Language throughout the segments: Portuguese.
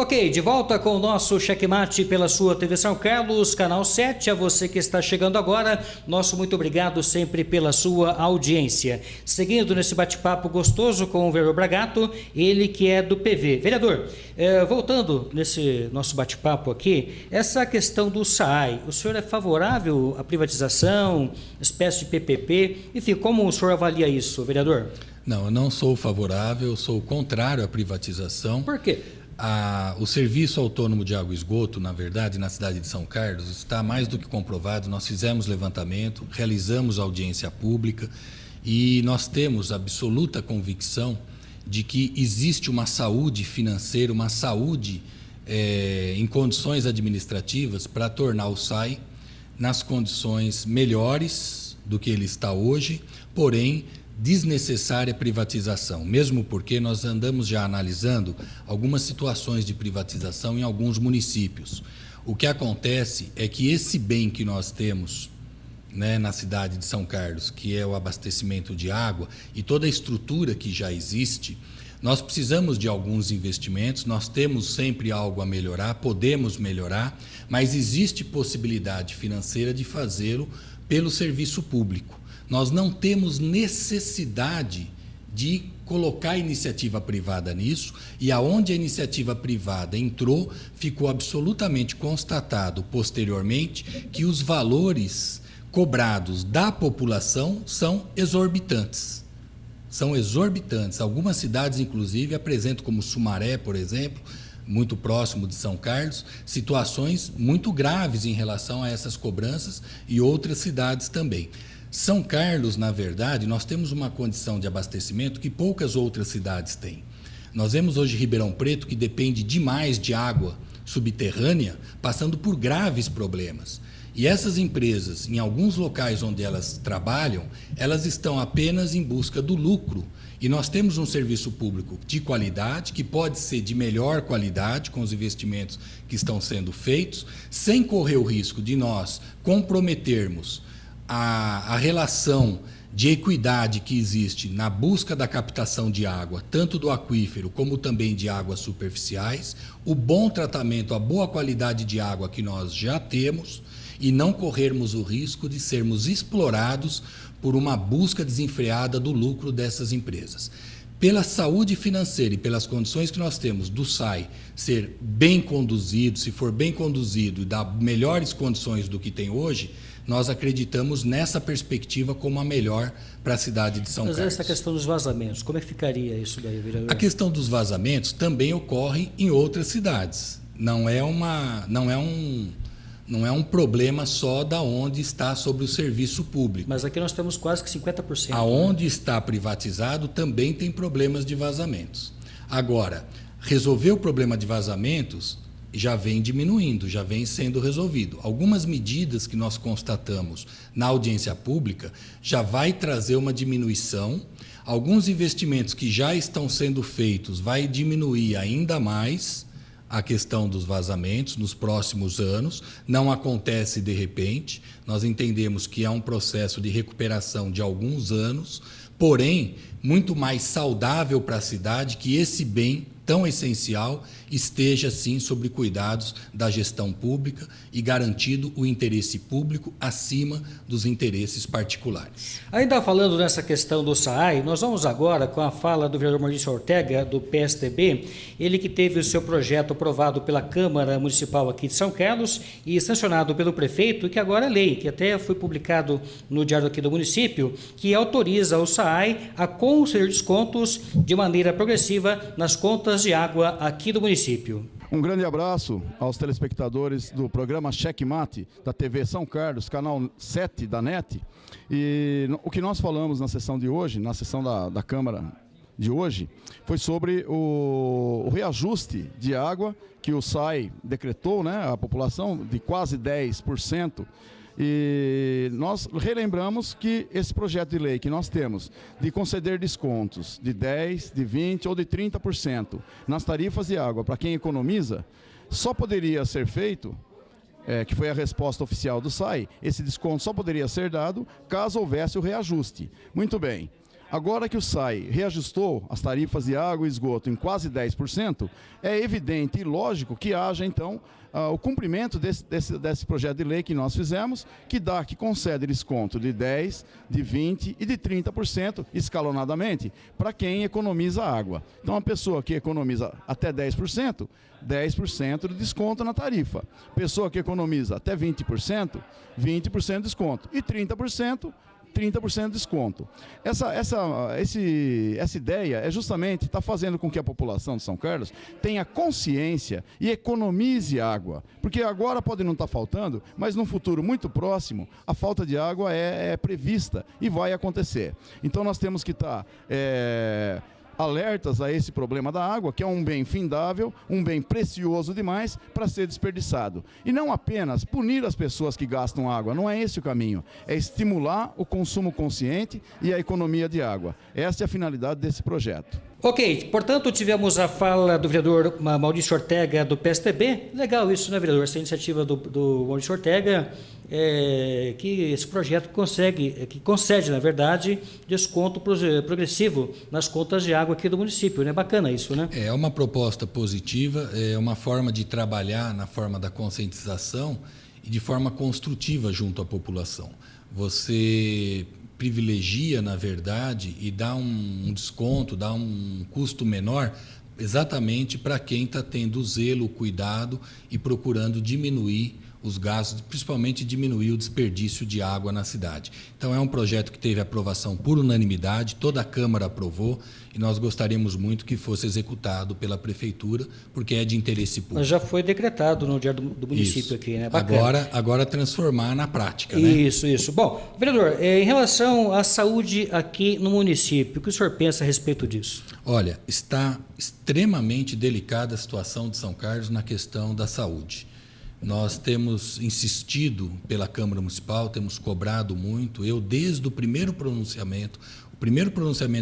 Ok, de volta com o nosso Checkmate pela sua TV São Carlos, canal 7. A você que está chegando agora, nosso muito obrigado sempre pela sua audiência. Seguindo nesse bate-papo gostoso com o vereador Bragato, ele que é do PV. Vereador, voltando nesse nosso bate-papo aqui, essa questão do SAAI, o senhor é favorável à privatização, espécie de PPP? Enfim, como o senhor avalia isso, vereador? Não, eu não sou favorável, eu sou contrário à privatização. Por quê? O Serviço Autônomo de Água e Esgoto, na verdade, na cidade de São Carlos, está mais do que comprovado. Nós fizemos levantamento, realizamos audiência pública e nós temos absoluta convicção de que existe uma saúde financeira, uma saúde em condições administrativas para tornar o SAI nas condições melhores do que ele está hoje, porém desnecessária privatização, mesmo porque nós andamos já analisando algumas situações de privatização em alguns municípios. O que acontece é que esse bem que nós temos, né, na cidade de São Carlos, que é o abastecimento de água e toda a estrutura que já existe, nós precisamos de alguns investimentos, nós temos sempre algo a melhorar, podemos melhorar, mas existe possibilidade financeira de fazê-lo pelo serviço público. Nós não temos necessidade de colocar iniciativa privada nisso, e aonde a iniciativa privada entrou, ficou absolutamente constatado posteriormente que os valores cobrados da população são exorbitantes. São exorbitantes. Algumas cidades, inclusive, apresentam, como Sumaré, por exemplo, muito próximo de São Carlos, situações muito graves em relação a essas cobranças, e outras cidades também. São Carlos, na verdade, nós temos uma condição de abastecimento que poucas outras cidades têm. Nós vemos hoje Ribeirão Preto, que depende demais de água subterrânea, passando por graves problemas. E essas empresas, em alguns locais onde elas trabalham, elas estão apenas em busca do lucro. E nós temos um serviço público de qualidade, que pode ser de melhor qualidade com os investimentos que estão sendo feitos, sem correr o risco de nós comprometermos a relação de equidade que existe na busca da captação de água, tanto do aquífero como também de águas superficiais, o bom tratamento, a boa qualidade de água que nós já temos, e não corrermos o risco de sermos explorados por uma busca desenfreada do lucro dessas empresas. Pela saúde financeira e pelas condições que nós temos do SAI ser bem conduzido, se for bem conduzido e dar melhores condições do que tem hoje, nós acreditamos nessa perspectiva como a melhor para a cidade de São Carlos. Mas essa questão dos vazamentos, como é que ficaria isso daí, vereador? A questão dos vazamentos também ocorre em outras cidades. Não é um problema só da onde está sobre o serviço público. Mas aqui nós temos quase que 50%. Aonde está privatizado também tem problemas de vazamentos. Agora, resolver o problema de vazamentos já vem diminuindo, já vem sendo resolvido. Algumas medidas que nós constatamos na audiência pública já vai trazer uma diminuição. Alguns investimentos que já estão sendo feitos vai diminuir ainda mais a questão dos vazamentos nos próximos anos. Não acontece de repente, nós entendemos que é um processo de recuperação de alguns anos, porém, muito mais saudável para a cidade que esse bem tão essencial esteja, sim, sob cuidados da gestão pública e garantido o interesse público acima dos interesses particulares. Ainda falando nessa questão do SAAI, nós vamos agora com a fala do vereador Maurício Ortega, do PSDB, ele que teve o seu projeto aprovado pela Câmara Municipal aqui de São Carlos e sancionado pelo prefeito, e que agora é lei, que até foi publicado no Diário aqui do município, que autoriza o SAAI a conceder descontos de maneira progressiva nas contas de água aqui do município. Um grande abraço aos telespectadores do programa Checkmate da TV São Carlos, canal 7 da NET. E o que nós falamos na sessão de hoje, na sessão da Câmara de hoje, foi sobre o reajuste de água que o SAI decretou, né, a população de quase 10%. E nós relembramos que esse projeto de lei que nós temos de conceder descontos de 10%, de 20% ou de 30% nas tarifas de água para quem economiza, só poderia ser feito, que foi a resposta oficial do SAI, esse desconto só poderia ser dado caso houvesse o reajuste. Muito bem. Agora que o SAI reajustou as tarifas de água e esgoto em quase 10%, é evidente e lógico que haja, então, o cumprimento desse projeto de lei que nós fizemos, que concede desconto de 10%, de 20% e de 30% escalonadamente para quem economiza água. Então, a pessoa que economiza até 10%, 10% de desconto na tarifa. Pessoa que economiza até 20%, 20% de desconto. E 30% de desconto. Essa ideia é justamente estar fazendo com que a população de São Carlos tenha consciência e economize água. Porque agora pode não estar faltando, mas num futuro muito próximo, a falta de água é prevista e vai acontecer. Então nós temos que estar alertas a esse problema da água, que é um bem findável, um bem precioso demais para ser desperdiçado. E não apenas punir as pessoas que gastam água, não é esse o caminho. É estimular o consumo consciente e a economia de água. Essa é a finalidade desse projeto. Ok, portanto, tivemos a fala do vereador Maurício Ortega, do PSDB. Legal isso, né, vereador? Essa iniciativa do Maurício Ortega, que esse projeto que concede, na verdade, desconto progressivo nas contas de água aqui do município, né? Bacana isso, né? É uma proposta positiva, é uma forma de trabalhar na forma da conscientização e de forma construtiva junto à população. Você privilegia, na verdade, e dá um desconto, dá um custo menor exatamente para quem está tendo zelo, cuidado e procurando diminuir os gastos, principalmente diminuir o desperdício de água na cidade. Então é um projeto que teve aprovação por unanimidade, toda a Câmara aprovou e nós gostaríamos muito que fosse executado pela Prefeitura, porque é de interesse público. Mas já foi decretado no Diário do município. Isso. Aqui, né? Bacana. Agora transformar na prática, né? Isso. Bom, vereador, em relação à saúde aqui no município, o que o senhor pensa a respeito disso? Olha, está extremamente delicada a situação de São Carlos na questão da saúde. Nós temos insistido pela Câmara Municipal, temos cobrado muito. Eu, desde o primeiro pronunciamento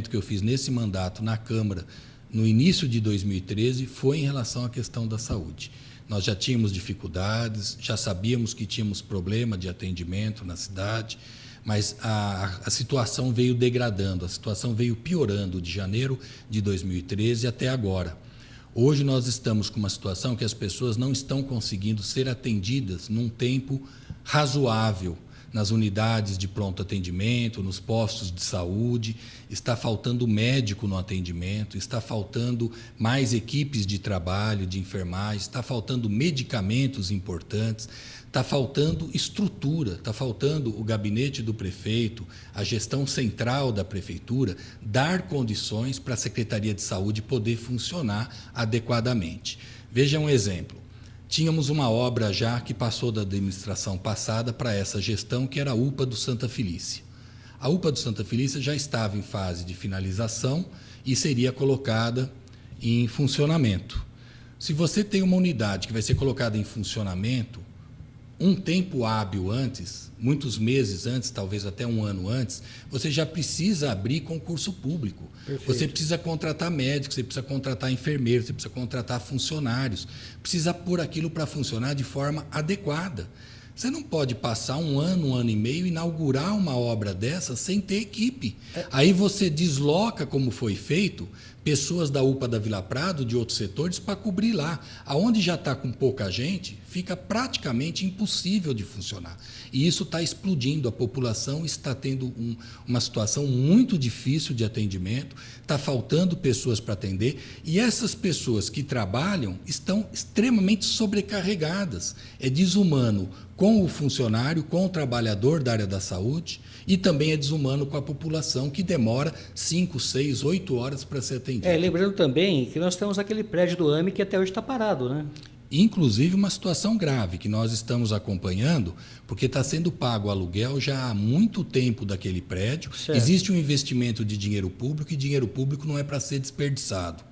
que eu fiz nesse mandato na Câmara, no início de 2013, foi em relação à questão da saúde. Nós já tínhamos dificuldades, já sabíamos que tínhamos problema de atendimento na cidade, mas a situação veio degradando, a situação veio piorando de janeiro de 2013 até agora. Hoje nós estamos com uma situação que as pessoas não estão conseguindo ser atendidas num tempo razoável nas unidades de pronto atendimento, nos postos de saúde, está faltando médico no atendimento, está faltando mais equipes de trabalho, de enfermagem, está faltando medicamentos importantes, está faltando estrutura, está faltando o gabinete do prefeito, a gestão central da prefeitura, dar condições para a Secretaria de Saúde poder funcionar adequadamente. Veja um exemplo. Tínhamos uma obra já que passou da administração passada para essa gestão, que era a UPA do Santa Felícia. A UPA do Santa Felícia já estava em fase de finalização e seria colocada em funcionamento. Se você tem uma unidade que vai ser colocada em funcionamento, um tempo hábil antes, muitos meses antes, talvez até um ano antes, você já precisa abrir concurso público. Perfeito. Você precisa contratar médicos, você precisa contratar enfermeiros, você precisa contratar funcionários, precisa pôr aquilo para funcionar de forma adequada. Você não pode passar um ano e meio, inaugurar uma obra dessa sem ter equipe. Aí você desloca, como foi feito, pessoas da UPA da Vila Prado, de outros setores, para cobrir lá. Aonde já está com pouca gente, fica praticamente impossível de funcionar. E isso está explodindo, a população está tendo uma situação muito difícil de atendimento, está faltando pessoas para atender, e essas pessoas que trabalham estão extremamente sobrecarregadas. É desumano com o funcionário, com o trabalhador da área da saúde, e também é desumano com a população, que demora 5, 6, 8 horas para ser atendida. Lembrando também que nós temos aquele prédio do AME que até hoje está parado, né? Inclusive uma situação grave que nós estamos acompanhando, porque está sendo pago o aluguel já há muito tempo daquele prédio. Certo. Existe um investimento de dinheiro público e dinheiro público não é para ser desperdiçado.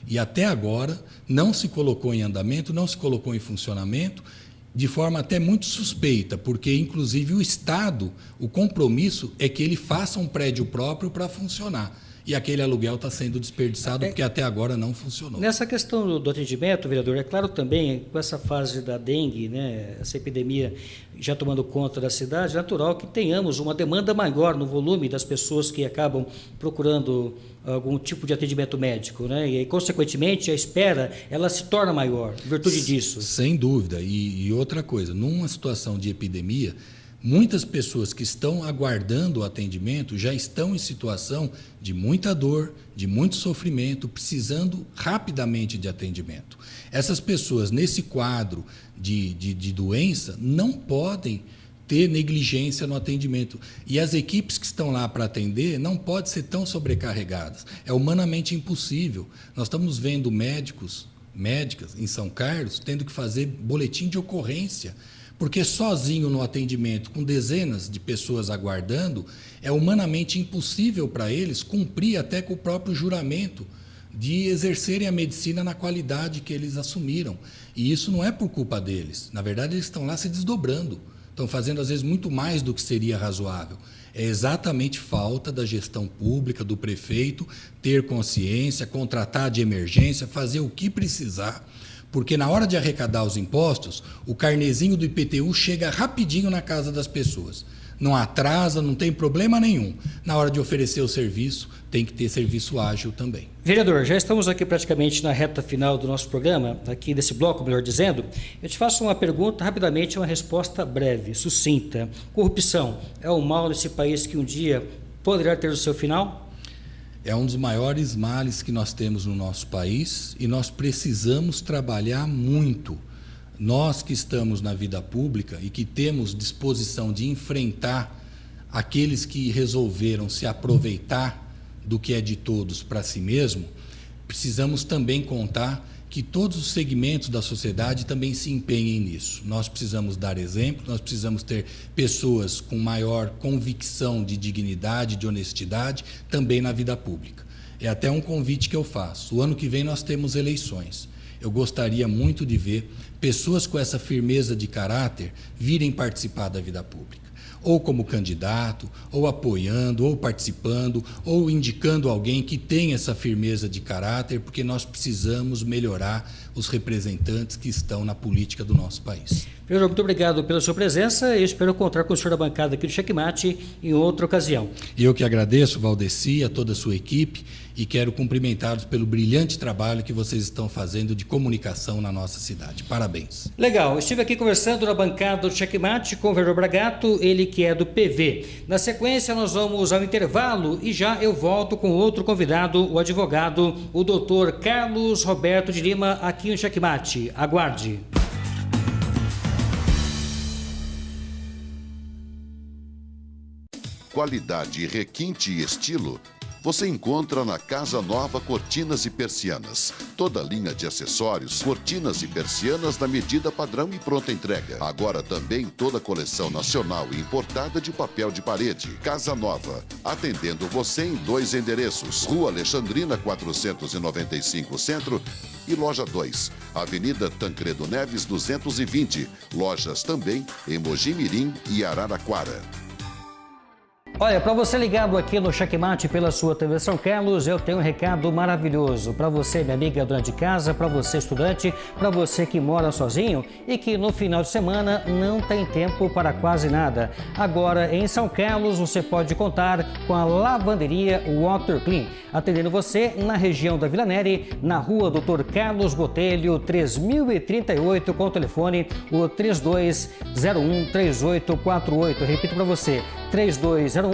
E até agora não se colocou em andamento, não se colocou em funcionamento, de forma até muito suspeita, porque, inclusive, o Estado, o compromisso é que ele faça um prédio próprio para funcionar. E aquele aluguel está sendo desperdiçado porque até agora não funcionou. Nessa questão do atendimento, vereador, é claro também, com essa fase da dengue, né, essa epidemia já tomando conta da cidade, é natural que tenhamos uma demanda maior no volume das pessoas que acabam procurando algum tipo de atendimento médico, né? E aí, consequentemente, a espera ela se torna maior, em virtude disso. Sem dúvida. E outra coisa, numa situação de epidemia, muitas pessoas que estão aguardando o atendimento já estão em situação de muita dor, de muito sofrimento, precisando rapidamente de atendimento. Essas pessoas, nesse quadro de doença, não podem ter negligência no atendimento. E as equipes que estão lá para atender não podem ser tão sobrecarregadas. É humanamente impossível. Nós estamos vendo médicas em São Carlos tendo que fazer boletim de ocorrência, porque sozinho no atendimento, com dezenas de pessoas aguardando, é humanamente impossível para eles cumprir até com o próprio juramento de exercerem a medicina na qualidade que eles assumiram. E isso não é por culpa deles. Na verdade, eles estão lá se desdobrando. Estão fazendo, às vezes, muito mais do que seria razoável. É exatamente falta da gestão pública, do prefeito, ter consciência, contratar de emergência, fazer o que precisar, porque na hora de arrecadar os impostos, o carnezinho do IPTU chega rapidinho na casa das pessoas. Não atrasa, não tem problema nenhum. Na hora de oferecer o serviço, tem que ter serviço ágil também. Vereador, já estamos aqui praticamente na reta final do nosso programa, aqui desse bloco, melhor dizendo. Eu te faço uma pergunta, rapidamente, uma resposta breve, sucinta. Corrupção é um mal nesse país que um dia poderá ter o seu final? É um dos maiores males que nós temos no nosso país e nós precisamos trabalhar muito. Nós que estamos na vida pública e que temos disposição de enfrentar aqueles que resolveram se aproveitar do que é de todos para si mesmo, precisamos também contar que todos os segmentos da sociedade também se empenhem nisso. Nós precisamos dar exemplo, nós precisamos ter pessoas com maior convicção de dignidade, de honestidade, também na vida pública. É até um convite que eu faço. O ano que vem nós temos eleições. Eu gostaria muito de ver pessoas com essa firmeza de caráter virem participar da vida pública. Ou como candidato, ou apoiando, ou participando, ou indicando alguém que tenha essa firmeza de caráter, porque nós precisamos melhorar os representantes que estão na política do nosso país. Vereador, muito obrigado pela sua presença e espero encontrar com o senhor da bancada aqui do Checkmate em outra ocasião. Eu que agradeço, Valdeci, a toda a sua equipe e quero cumprimentá-los pelo brilhante trabalho que vocês estão fazendo de comunicação na nossa cidade. Parabéns. Legal, estive aqui conversando na bancada do Checkmate com o vereador Bragato, ele que é do PV. Na sequência nós vamos ao intervalo e já eu volto com outro convidado, o advogado, o doutor Carlos Roberto de Lima, aqui no Checkmate. Aguarde. Qualidade, requinte e estilo você encontra na Casa Nova Cortinas e Persianas. Toda linha de acessórios, cortinas e persianas na medida padrão e pronta entrega. Agora também toda a coleção nacional e importada de papel de parede. Casa Nova, atendendo você em 2 endereços. Rua Alexandrina 495 Centro e Loja 2, Avenida Tancredo Neves 220. Lojas também em Mogi Mirim e Araraquara. Olha, para você ligado aqui no Checkmate pela sua TV São Carlos, eu tenho um recado maravilhoso. Para você, minha amiga dona de casa, para você estudante, para você que mora sozinho e que no final de semana não tem tempo para quase nada. Agora, em São Carlos, você pode contar com a lavanderia Water Clean, atendendo você na região da Vila Neri, na rua Dr. Carlos Botelho, 3038, com o telefone o 3201-3848. Repito para você, 3201-3848.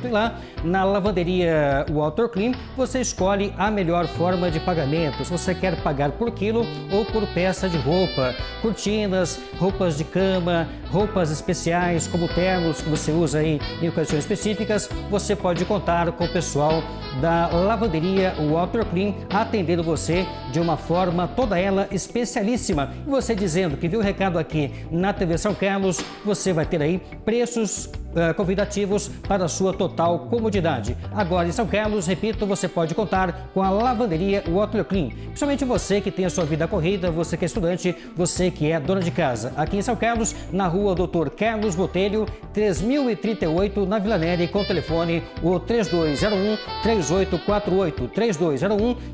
E lá na lavanderia Water Clean você escolhe a melhor forma de pagamento. Se você quer pagar por quilo ou por peça de roupa, cortinas, roupas de cama, roupas especiais como ternos que você usa aí em ocasiões específicas, você pode contar com o pessoal da lavanderia Water Clean atendendo você de uma forma toda ela especialíssima. E você dizendo que viu o recado aqui na TV São Carlos, você vai ter aí preços convidativos para sua total comodidade. Agora em São Carlos, repito, você pode contar com a lavanderia Water Clean. Principalmente você que tem a sua vida corrida, você que é estudante, você que é dona de casa. Aqui em São Carlos, na rua Dr. Carlos Botelho, 3038, na Vila Neri, com o telefone o 3201-3848.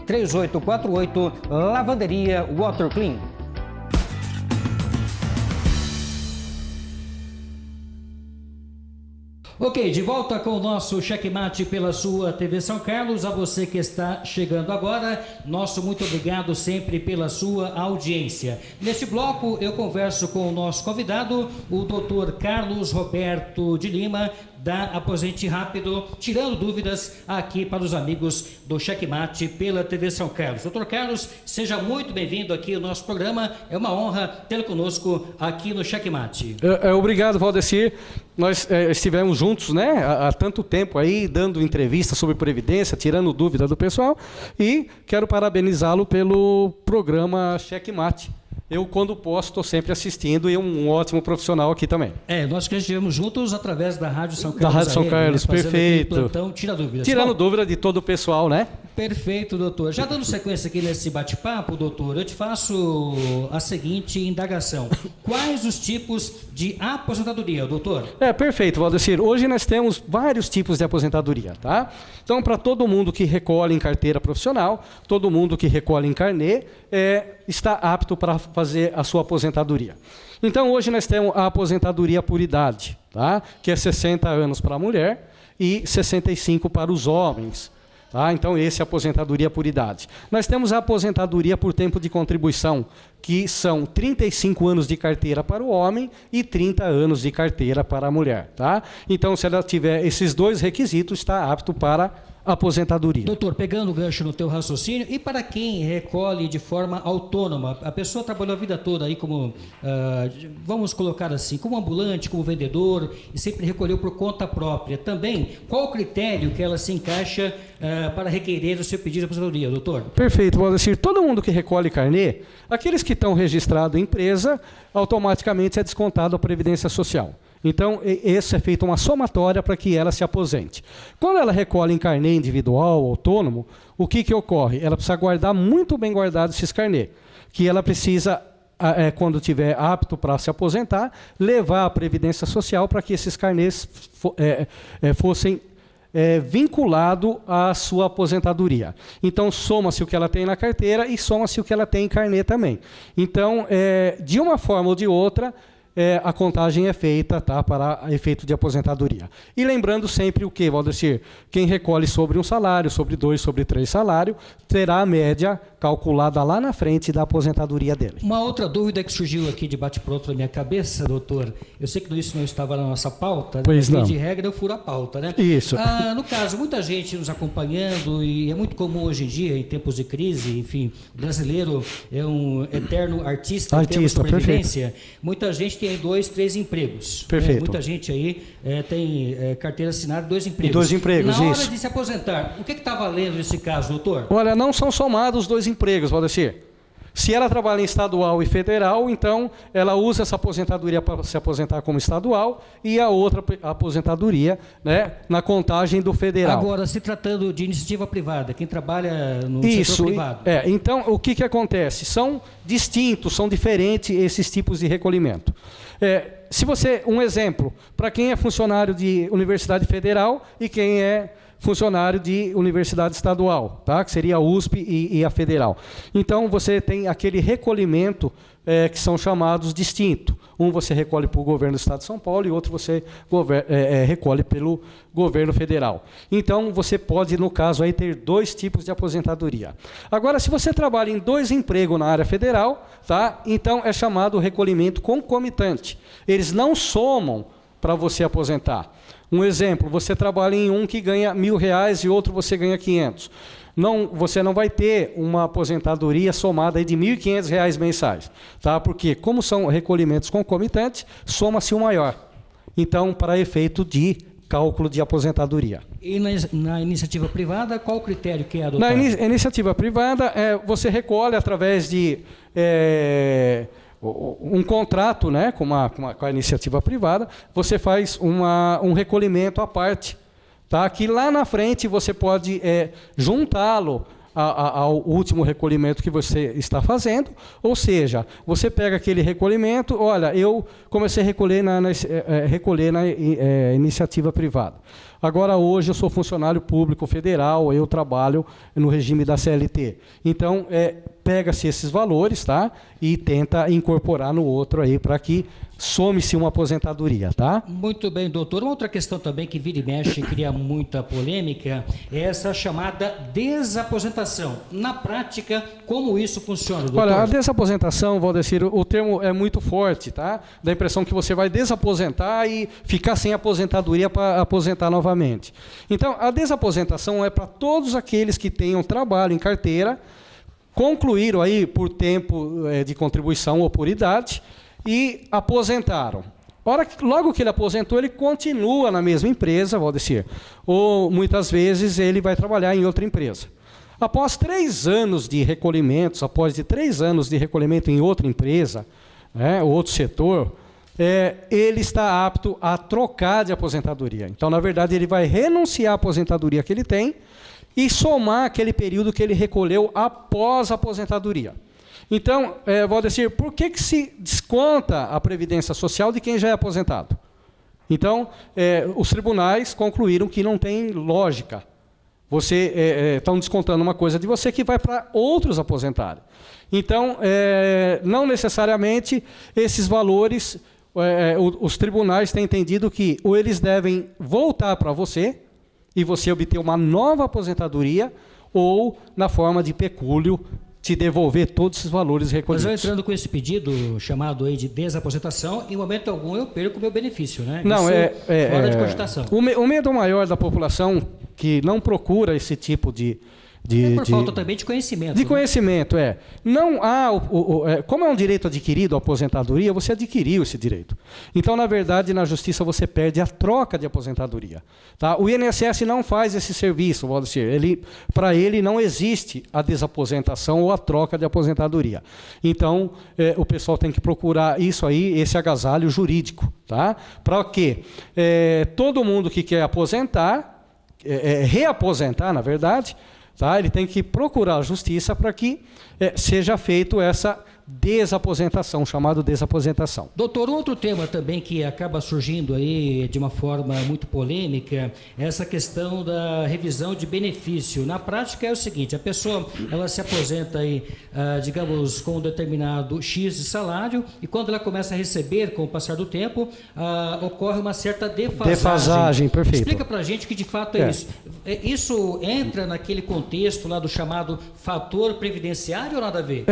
3201-3848, lavanderia Water Clean. Ok, de volta com o nosso checkmate pela sua TV São Carlos. A você que está chegando agora, nosso muito obrigado sempre pela sua audiência. Neste bloco eu converso com o nosso convidado, o Dr. Carlos Roberto de Lima, da Aposente Rápido, tirando dúvidas aqui para os amigos do Checkmate pela TV São Carlos. Doutor Carlos, seja muito bem-vindo aqui ao nosso programa. É uma honra tê-lo conosco aqui no Checkmate. Obrigado, Valdecir. Nós estivemos juntos, né, há tanto tempo aí, dando entrevistas sobre Previdência, tirando dúvida do pessoal, e quero parabenizá-lo pelo programa Checkmate. Eu, quando posso, estou sempre assistindo e um ótimo profissional aqui também. Nós que estivemos juntos através da Rádio São Carlos. Da Rádio São Carlos, né, perfeito. Plantão, tira dúvidas. Tirando dúvida de todo o pessoal, né? Perfeito, doutor. Já dando sequência aqui nesse bate-papo, doutor, eu te faço a seguinte indagação. Quais os tipos de aposentadoria, doutor? Perfeito, Valdecir. Hoje nós temos vários tipos de aposentadoria, tá? Então, para todo mundo que recolhe em carteira profissional, todo mundo que recolhe em carnê, está apto para fazer a sua aposentadoria. Então, hoje nós temos a aposentadoria por idade, tá? Que é 60 anos para a mulher e 65 para os homens. Tá? Então, esse é a aposentadoria por idade. Nós temos a aposentadoria por tempo de contribuição, que são 35 anos de carteira para o homem e 30 anos de carteira para a mulher. Tá? Então, se ela tiver esses dois requisitos, está apto para aposentadoria. Doutor, pegando o gancho no teu raciocínio, e para quem recolhe de forma autônoma, a pessoa trabalhou a vida toda aí como, vamos colocar assim, como ambulante, como vendedor, e sempre recolheu por conta própria. Também, qual o critério que ela se encaixa para requerer o seu pedido de aposentadoria, doutor? Perfeito, Valdecir. Todo mundo que recolhe carnê, aqueles que estão registrados em empresa, automaticamente é descontado a Previdência Social. Então, esse é feito uma somatória para que ela se aposente. Quando ela recolhe em carnê individual, autônomo, o que ocorre? Ela precisa guardar muito bem guardado esses carnê, que ela precisa, quando tiver apto para se aposentar, levar a Previdência Social para que esses carnês fossem vinculado à sua aposentadoria. Então, soma-se o que ela tem na carteira e soma-se o que ela tem em carnê também. Então, de uma forma ou de outra, a contagem é feita, tá, para efeito de aposentadoria. E lembrando sempre o que, Valdecir? Quem recolhe sobre um salário, sobre 2, sobre 3 salários, terá a média calculada lá na frente da aposentadoria dele. Uma outra dúvida que surgiu aqui de bate-pronto na minha cabeça, doutor, eu sei que isso não estava na nossa pauta, pois né? Não. De regra eu furo a pauta, né? Isso. No caso, muita gente nos acompanhando, e é muito comum hoje em dia, em tempos de crise, enfim, o brasileiro é um eterno artista em termos de previdência. Perfeito. Muita gente tem 2, 3 empregos. Perfeito. Muita gente aí tem carteira assinada, 2 empregos. 2 empregos, Na hora isso. de se aposentar, o que está valendo nesse caso, doutor? Olha, não são somados os 2 empregos, Valdecir. Se ela trabalha em estadual e federal, então ela usa essa aposentadoria para se aposentar como estadual e a outra aposentadoria, né, na contagem do federal. Agora, se tratando de iniciativa privada, quem trabalha no setor privado. Então, o que acontece? São distintos, são diferentes esses tipos de recolhimento. Um exemplo, para quem é funcionário de Universidade Federal e quem é funcionário de universidade estadual, tá? Que seria a USP e a Federal. Então, você tem aquele recolhimento que são chamados distintos. Um você recolhe para o governo do Estado de São Paulo e outro você recolhe pelo governo federal. Então, você pode, no caso, aí, ter 2 tipos de aposentadoria. Agora, se você trabalha em 2 empregos na área federal, tá? Então é chamado recolhimento concomitante. Eles não somam para você aposentar. Um exemplo, você trabalha em um que ganha R$1.000 e outro você ganha 500. Você não vai ter uma aposentadoria somada aí de R$1.500 mensais, tá? Porque, como são recolhimentos concomitantes, soma-se o maior. Então, para efeito de cálculo de aposentadoria. E na iniciativa privada, qual o critério que é adotado? Na iniciativa privada, você recolhe através de um contrato, né, com a iniciativa privada, você faz um recolhimento à parte, tá? Que lá na frente você pode juntá-lo ao último recolhimento que você está fazendo, ou seja, você pega aquele recolhimento, olha, eu comecei a recolher na iniciativa privada. Agora, hoje, eu sou funcionário público federal, eu trabalho no regime da CLT. Então, pega-se esses valores, tá? E tenta incorporar no outro aí, para que some-se uma aposentadoria, tá? Muito bem, doutor. Uma outra questão também que vira e mexe e cria muita polêmica é essa chamada desaposentação. Na prática, como isso funciona, doutor? Olha, a desaposentação, Valdecir, o termo é muito forte, tá? Dá a impressão que você vai desaposentar e ficar sem aposentadoria para aposentar novamente. Então, a desaposentação é para todos aqueles que tenham trabalho em carteira, concluíram aí por tempo de contribuição ou por idade, e aposentaram. Logo que ele aposentou, ele continua na mesma empresa, Valdecir, ou muitas vezes ele vai trabalhar em outra empresa. Após 3 anos de recolhimentos, após 3 anos de recolhimento em outra empresa, outro setor, ele está apto a trocar de aposentadoria. Então, na verdade, ele vai renunciar à aposentadoria que ele tem e somar aquele período que ele recolheu após a aposentadoria. Então, Valdecir, por que se desconta a Previdência Social de quem já é aposentado? Então, os tribunais concluíram que não tem lógica. Você estão descontando uma coisa de você que vai para outros aposentarem. Então, não necessariamente esses valores, os tribunais têm entendido que ou eles devem voltar para você e você obter uma nova aposentadoria, ou na forma de pecúlio, te devolver todos esses valores recolhidos. Mas eu entrando com esse pedido chamado aí de desaposentação, em momento algum eu perco o meu benefício, né? Não, isso fora de cogitação. O medo maior da população que não procura esse tipo de falta também de conhecimento. De conhecimento, Não há, como é um direito adquirido, a aposentadoria, você adquiriu esse direito. Então, na verdade, na justiça você perde a troca de aposentadoria. Tá? O INSS não faz esse serviço, Valdecir. Para ele não existe a desaposentação ou a troca de aposentadoria. Então, o pessoal tem que procurar isso aí, esse agasalho jurídico. Tá? Para quê? Todo mundo que quer aposentar, reaposentar, na verdade, tá? Ele tem que procurar a justiça para que seja feito essa desaposentação, chamado desaposentação. Doutor, um outro tema também que acaba surgindo aí de uma forma muito polêmica é essa questão da revisão de benefício. Na prática é o seguinte, a pessoa ela se aposenta aí, digamos, com um determinado X de salário, e quando ela começa a receber, com o passar do tempo, ocorre uma certa defasagem. Defasagem, perfeito. Explica pra gente que de fato é isso. Isso entra naquele contexto lá do chamado fator previdenciário ou nada a ver?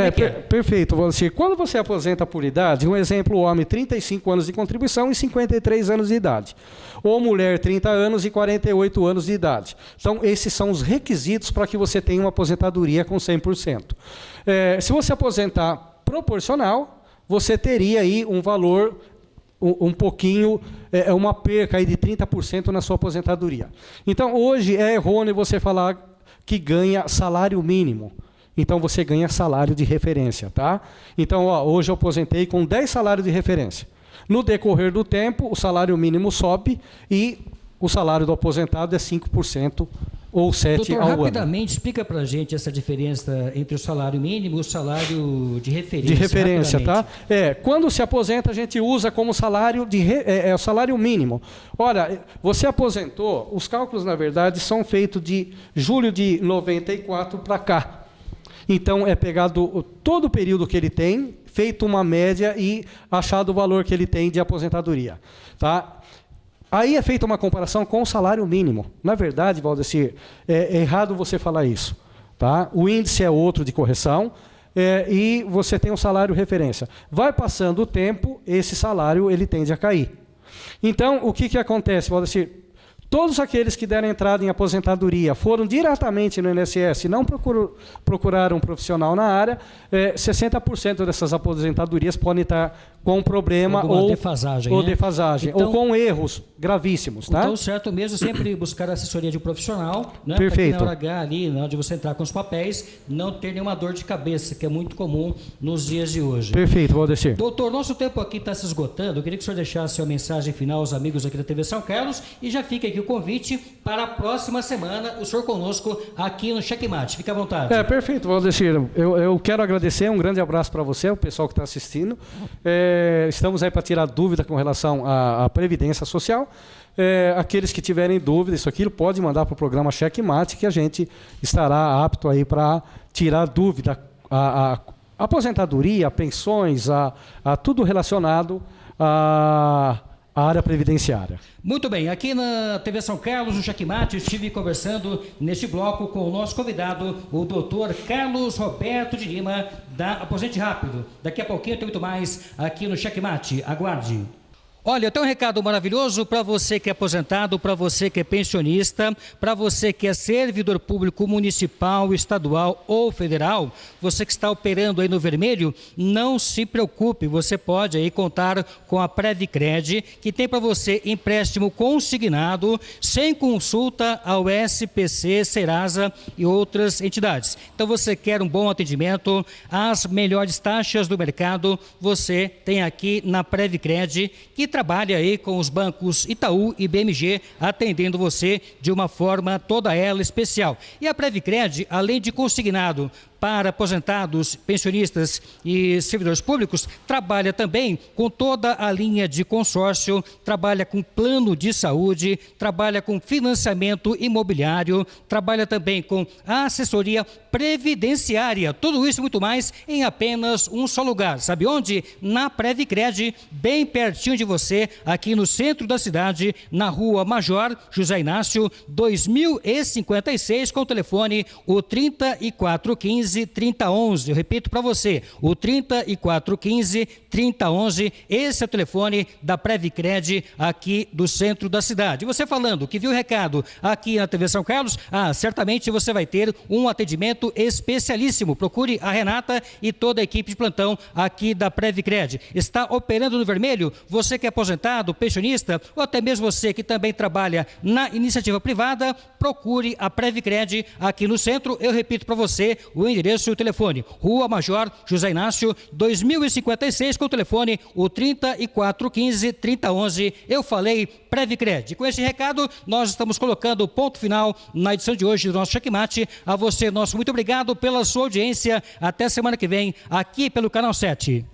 Perfeito. Quando você aposenta por idade, um exemplo, homem, 35 anos de contribuição e 53 anos de idade. Ou mulher, 30 anos e 48 anos de idade. Então, esses são os requisitos para que você tenha uma aposentadoria com 100%. Se você aposentar proporcional, você teria aí um valor um pouquinho, uma perca aí de 30% na sua aposentadoria. Então, hoje é errôneo você falar que ganha salário mínimo. Então, você ganha salário de referência, tá? Então, hoje eu aposentei com 10 salários de referência. No decorrer do tempo, o salário mínimo sobe e o salário do aposentado é 5% ou 7% Doutor, ao ano. rapidamente, explica para a gente essa diferença entre o salário mínimo e o salário de referência. De referência, tá? Quando se aposenta, a gente usa como salário o salário mínimo. Ora, você aposentou, os cálculos, na verdade, são feitos de julho de 94 para cá. Então, é pegado todo o período que ele tem, feito uma média e achado o valor que ele tem de aposentadoria. Tá? Aí é feita uma comparação com o salário mínimo. Na verdade, Valdecir, é errado você falar isso. Tá? O índice é outro de correção e você tem um salário referência. Vai passando o tempo, esse salário ele tende a cair. Então, o que acontece, Valdecir? Todos aqueles que deram entrada em aposentadoria foram diretamente no INSS, não procuraram um profissional na área, 60% dessas aposentadorias podem estar com problema ou defasagem, então, ou com erros gravíssimos. Tá? Então, certo mesmo, sempre buscar a assessoria de um profissional, né, perfeito. Para que na hora H, ali, na hora de você entrar com os papéis, não ter nenhuma dor de cabeça, que é muito comum nos dias de hoje. Perfeito, Valdecir. Doutor, nosso tempo aqui está se esgotando. Eu queria que o senhor deixasse a mensagem final aos amigos aqui da TV São Carlos e já fica aqui o convite para a próxima semana, o senhor conosco aqui no Checkmate. Fique à vontade. Perfeito, Valdecir. Eu quero agradecer, um grande abraço para você, o pessoal que está assistindo. Estamos aí para tirar dúvida com relação à Previdência Social. Aqueles que tiverem dúvida, isso aqui, pode mandar para o programa Checkmate, que a gente estará apto aí para tirar dúvida a aposentadoria, pensões, a tudo relacionado à área previdenciária. Muito bem, aqui na TV São Carlos, no Checkmate, estive conversando neste bloco com o nosso convidado, o doutor Carlos Roberto de Lima, da Aposente Rápido. Daqui a pouquinho tem muito mais aqui no Checkmate. Aguarde. Olha, eu tenho um recado maravilhoso para você que é aposentado, para você que é pensionista, para você que é servidor público municipal, estadual ou federal, você que está operando aí no vermelho, não se preocupe, você pode aí contar com a Previcred, que tem para você empréstimo consignado, sem consulta ao SPC, Serasa e outras entidades. Então você quer um bom atendimento, as melhores taxas do mercado, você tem aqui na Previcred, que trabalha aí com os bancos Itaú e BMG, atendendo você de uma forma toda ela especial. E a Previcred, além de consignado para aposentados, pensionistas e servidores públicos, trabalha também com toda a linha de consórcio, trabalha com plano de saúde, trabalha com financiamento imobiliário, trabalha também com assessoria previdenciária, tudo isso e muito mais em apenas um só lugar. Sabe onde? Na Previcred, bem pertinho de você, aqui no centro da cidade, na Rua Major José Inácio, 2056, com o telefone o 3415-3011. Eu repito para você, o 3415-3011, esse é o telefone da Previcred aqui do centro da cidade. E você falando que viu o recado aqui na TV São Carlos, certamente você vai ter um atendimento especialíssimo. Procure a Renata e toda a equipe de plantão aqui da Previcred. Está operando no vermelho? Você que é aposentado, pensionista, ou até mesmo você que também trabalha na iniciativa privada, procure a Previcred aqui no centro. Eu repito para você o endereço e o telefone. Rua Major José Inácio, 2056, com o telefone o 3415-3011. Eu falei Previcred. Com esse recado, nós estamos colocando o ponto final na edição de hoje do nosso Checkmate. A você, nosso muito obrigado pela sua audiência. Até semana que vem, aqui pelo Canal 7.